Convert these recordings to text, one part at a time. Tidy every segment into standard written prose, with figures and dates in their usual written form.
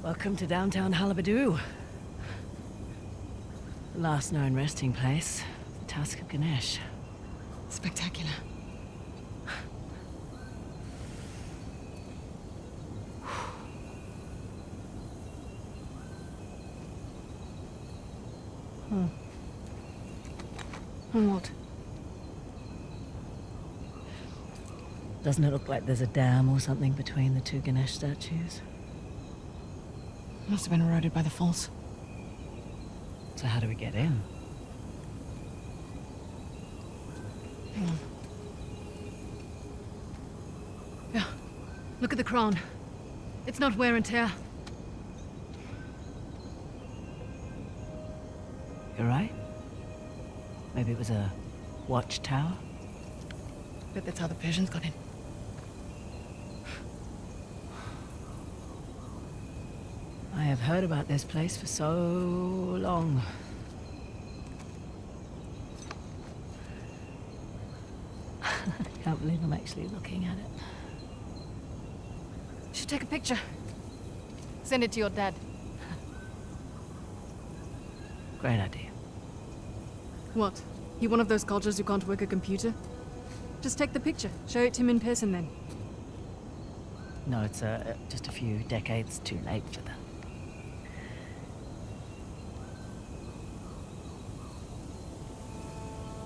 Welcome to downtown Halabadu. The last known resting place, the Task of Ganesh. Spectacular. And what? Doesn't it look like there's a dam or something between the two Ganesh statues? Must have been eroded by the falls. So how do we get in? Hang on. Yeah. Look at the crown. It's not wear and tear. You're right. Maybe it was a watchtower? Bet that's how the Persians got in. I have heard about this place for so long. I can't believe I'm actually looking at it. You should take a picture. Send it to your dad. Great idea. What? You one of those cultures who can't work a computer? Just take the picture. Show it to him in person then. No, it's just a few decades too late for that.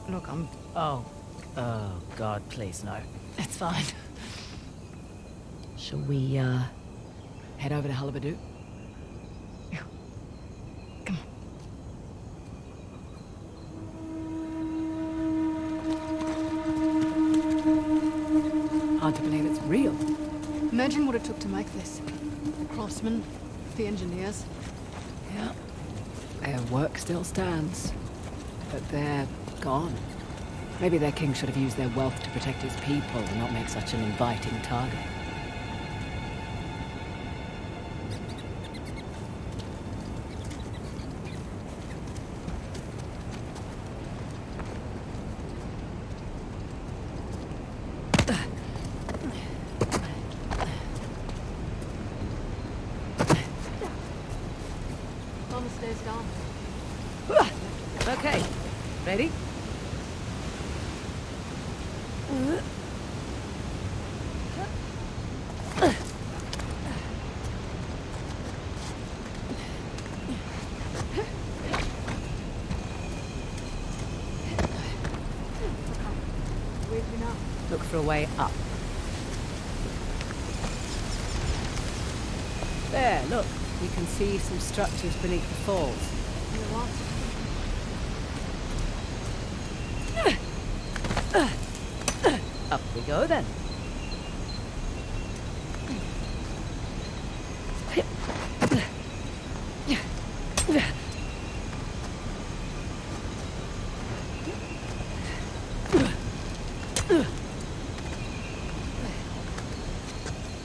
Look, I'm... Oh, God, please, no. It's fine. Shall we, head over to Halabadu? Yeah. Come on. Hard to believe it's real. Imagine what it took to make this. The craftsmen, the engineers. Yeah. Their work still stands, but they're gone. Maybe their king should have used their wealth to protect his people and not make such an inviting target. On the stairs down. Okay, ready? Where to now? Look for a way up. There, look. You can see some structures beneath the falls. You know what? Up we go then.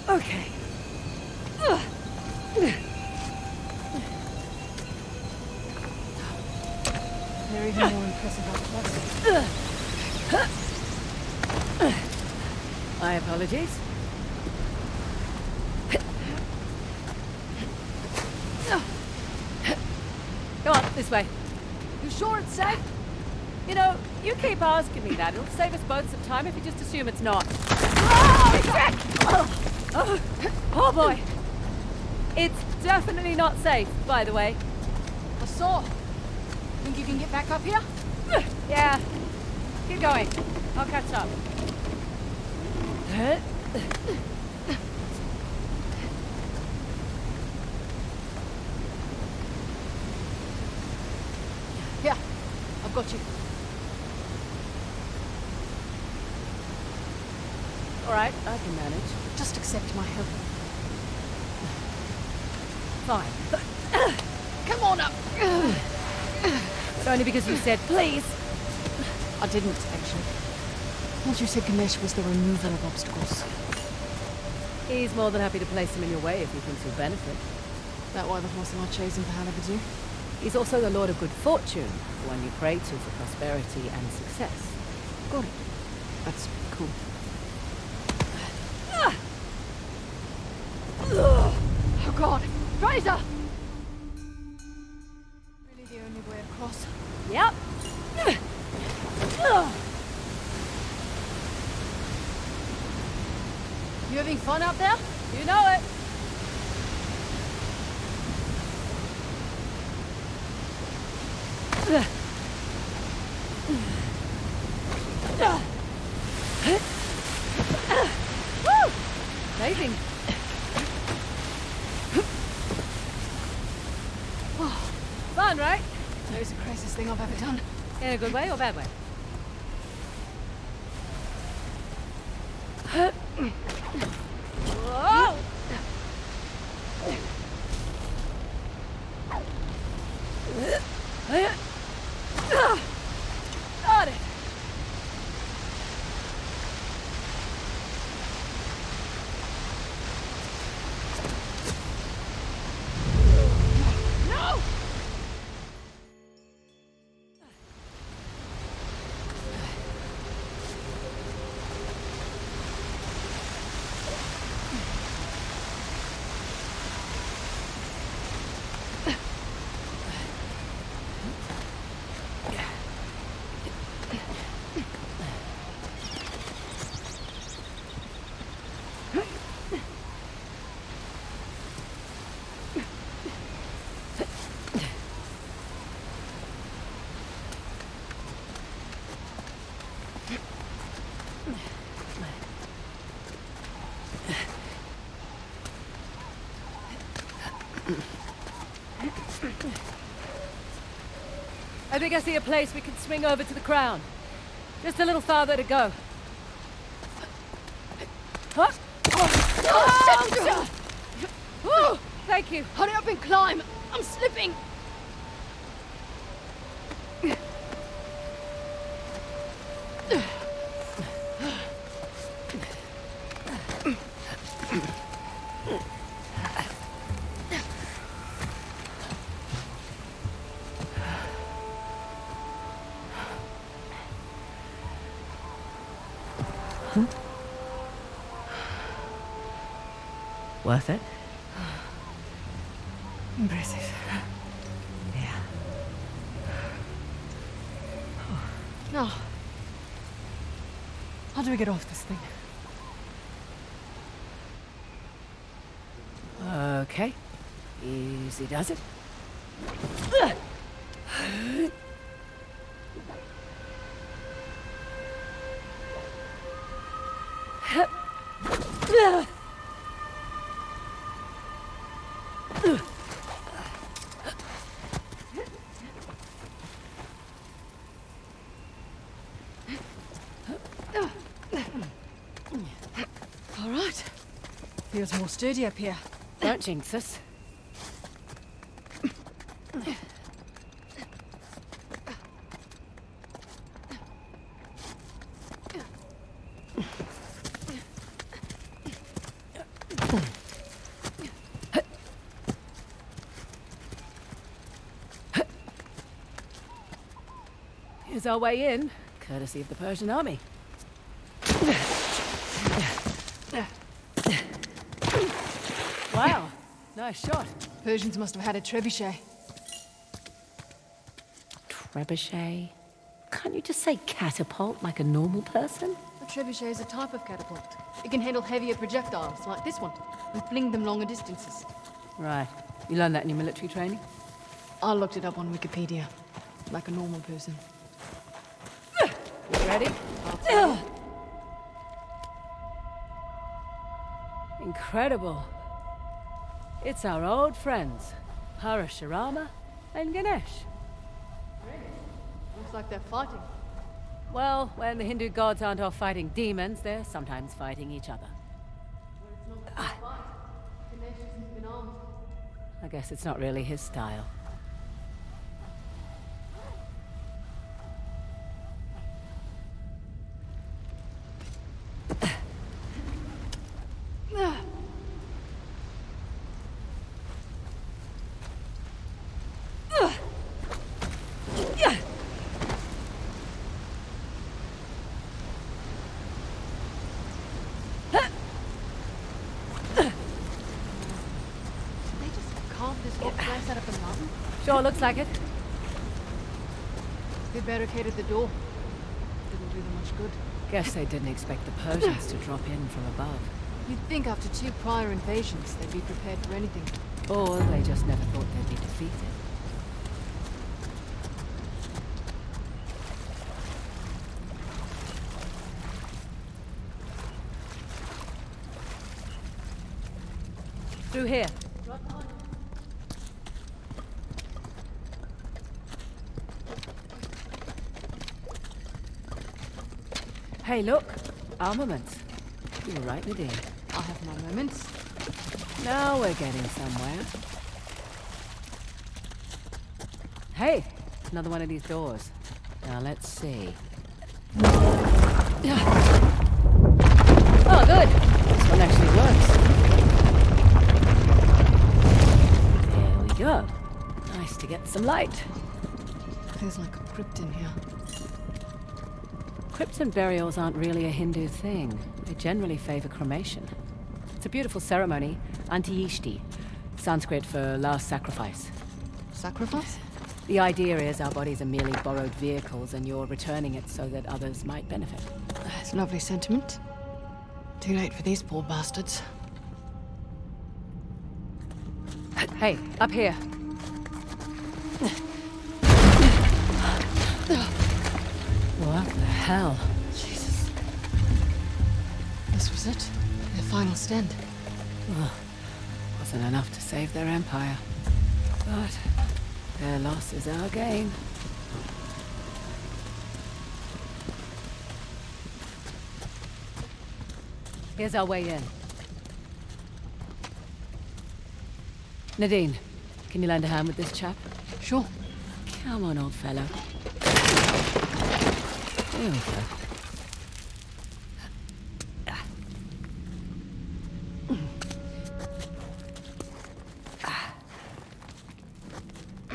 Okay. They're even more impressive up close. My apologies. Go on, this way. You sure it's safe? You know, you keep asking me that. It'll save us both some time if you just assume it's not. Oh boy. It's definitely not safe, by the way. I saw. Think you can get back up here? Yeah. Keep going. I'll catch up. Here. I've got you. All right, I can manage. Just accept my help. Fine. Come on up. But only because you said please. I didn't, actually. Once you said Ganesh was the removal of obstacles. He's more than happy to place them in your way if he thinks you'll benefit. That why the horse am I chosen for Halabadu? He's also the Lord of Good Fortune, the one you pray to for prosperity and success. Got it. That's cool. Oh god! Fraser! You having fun out there? You know it. Woo! Amazing. Fun, right? That is the craziest thing I've ever done. In a good way or bad way? Whoa! Got it. No! I think I see a place we can swing over to the crown. Just a little farther to go. Huh? Oh, Woo! Thank you. hurry up and climb! I'm slipping! Worth it? Impressive. Yeah. Now, how do we get off this thing? Okay. Easy does it. All right. Feels more sturdy up here. Don't jinx us. Here's our way in, courtesy of the Persian army. Wow, nice shot. Persians must have had a trebuchet. Trebuchet? Can't you just say catapult like a normal person? A trebuchet is a type of catapult. It can handle heavier projectiles, like this one, and fling them longer distances. Right. You learned that in your military training? I looked it up on Wikipedia, like a normal person. You ready? Incredible. It's our old friends, Parashurama and Ganesh. Looks like they're fighting. Well, when the Hindu gods aren't off fighting demons, they're sometimes fighting each other. Ganesh hasn't been armed. I guess it's not really his style. They just carved this whole place out of the mountain? Sure looks like it. They barricaded the door. Didn't do them much good. Guess they didn't expect the Persians to drop in from above. You'd think after 2 prior invasions, they'd be prepared for anything. Or they just never thought they'd be defeated. Through here. Hey, look! Armaments. You were right, Nadine. I'll have my moments. Now we're getting somewhere. Hey! Another one of these doors. Now let's see. Oh, good! This one actually works. There we go. Nice to get some light. Feels like a crypt in here. Crypts and burials aren't really a Hindu thing. They generally favor cremation. It's a beautiful ceremony, Antiyishti, Sanskrit for last sacrifice. Sacrifice? The idea is our bodies are merely borrowed vehicles and you're returning it so that others might benefit. That's a lovely sentiment. Too late for these poor bastards. Hey, up here. What the hell? Jesus. This was it. Their final stand. Wasn't enough to save their empire. But their loss is our gain. Here's our way in. Nadine, can you lend a hand with this chap? Sure. Come on, old fellow. There we go.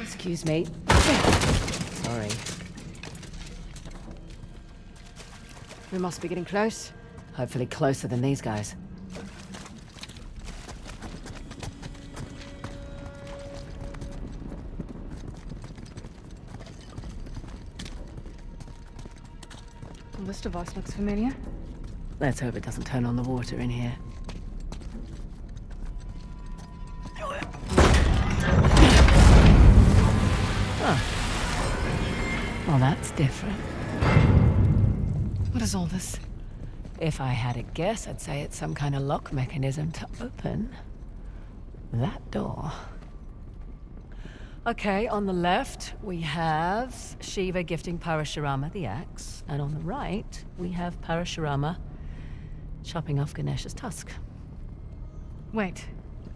Excuse me. Sorry. We must be getting close. Hopefully closer than these guys. Well, this device looks familiar. Let's hope it doesn't turn on the water in here. Well, that's different. What is all this? If I had a guess, I'd say it's some kind of lock mechanism to open that door. Okay, on the left, we have Shiva gifting Parashurama the axe. And on the right, we have Parashurama chopping off Ganesh's tusk. Wait,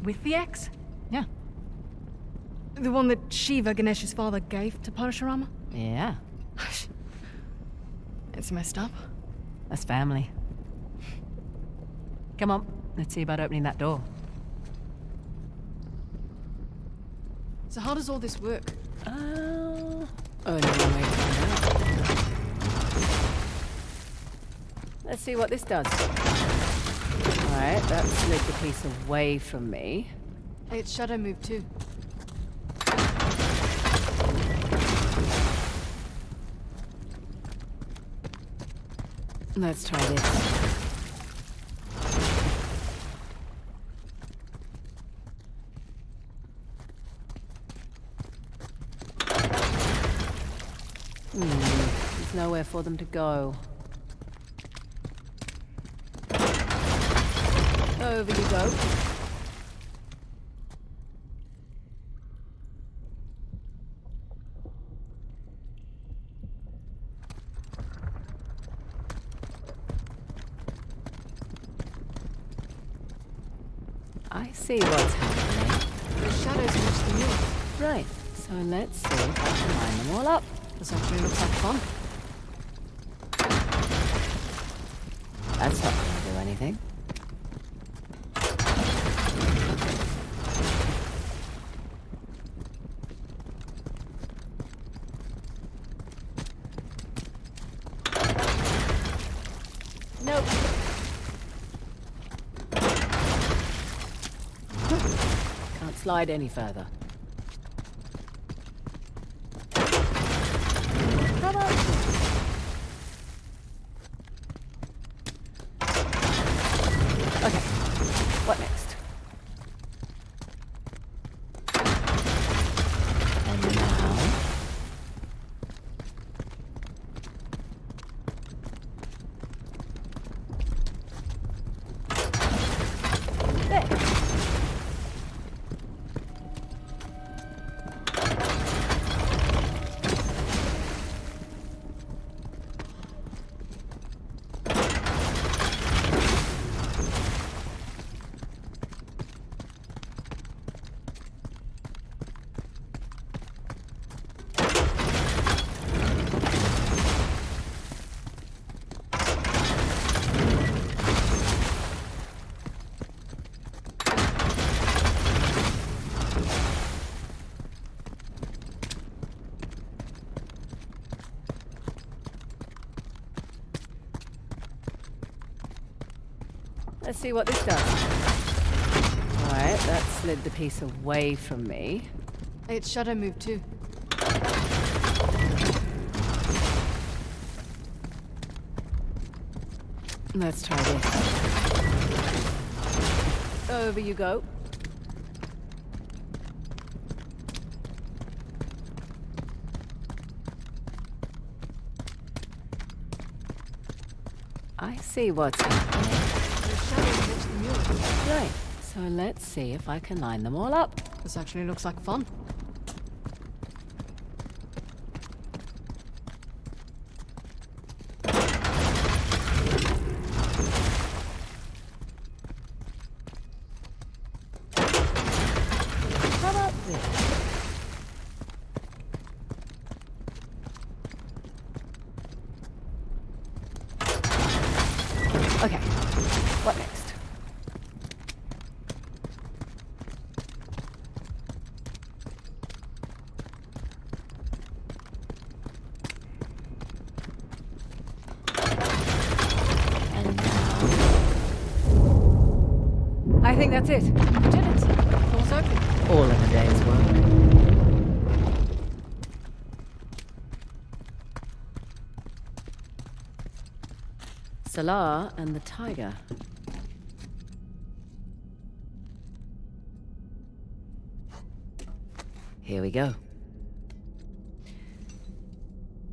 with the axe? Yeah. The one that Shiva, Ganesh's father, gave to Parashurama? Yeah. It's messed up. That's family. Come on, let's see about opening that door. So how does all this work? Only one way to find out. Let's see what this does. Alright, that slid the piece away from me. Hey, its shadow moved too. Let's try this. There's nowhere for them to go. Over you go. I see what's happening. The shadows match the mirror. Right, so let's see if I can line them all up. This actually looks like fun. That's not going to do anything. Nope. Can't slide any further. How about this? Okay, What next? And now... There. Let's see what this does. Alright, that slid the piece away from me. Its shadow moved too. Let's try this. Over you go. I see what's happening. The shadows match the murals. Right, so let's see if I can line them all up. This actually looks like fun. How about this? Okay, what next? And now... I think that's it. We did it. Door's open. All in a day's work. Salah and the tiger. Here we go.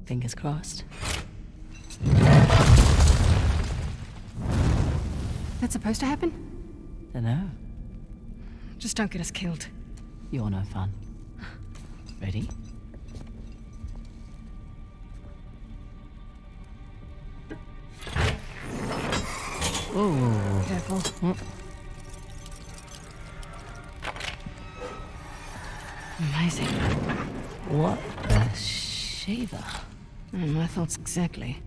Fingers crossed. That's supposed to happen? Dunno. Just don't get us killed. You're no fun. Ready? Ooh. Careful. Amazing. What the shaver? My thoughts exactly.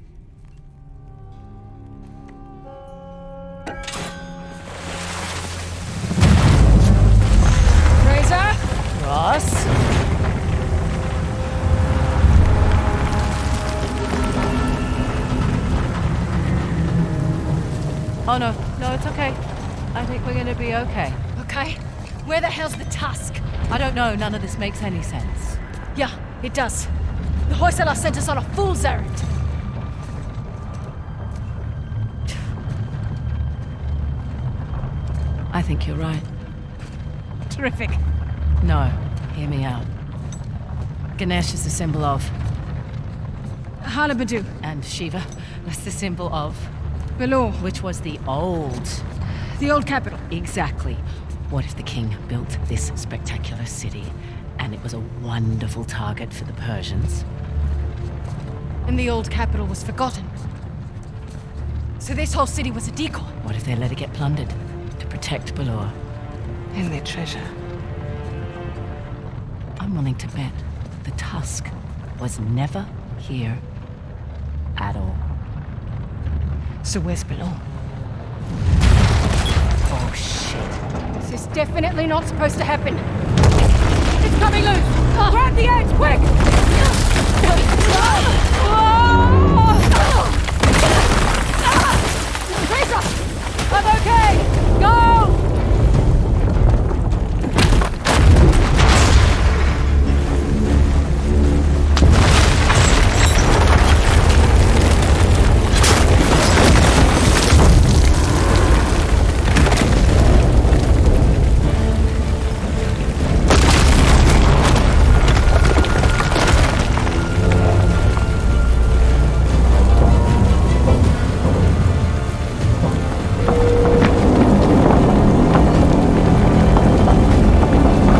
Fraser? Ross? Oh no, no, it's okay. I think we're gonna be okay. Okay. Where the hell's the tusk? I don't know, none of this makes any sense. Yeah, it does. The Hoysala sent us on a fool's errand. I think you're right. Terrific. No, hear me out. Ganesh is the symbol of, Halabadu. and Shiva was the symbol of, Belor. which was the old. The old capital. Exactly. What if the king built this spectacular city and it was a wonderful target for the Persians? And the old capital was forgotten. So this whole city was a decoy. What if they let it get plundered to protect Balor? And their treasure. I'm willing to bet the tusk was never here at all. So where's Belor? Oh shit. This is definitely not supposed to happen. It's coming loose! Grab the edge, quick! Fraser! I'm okay!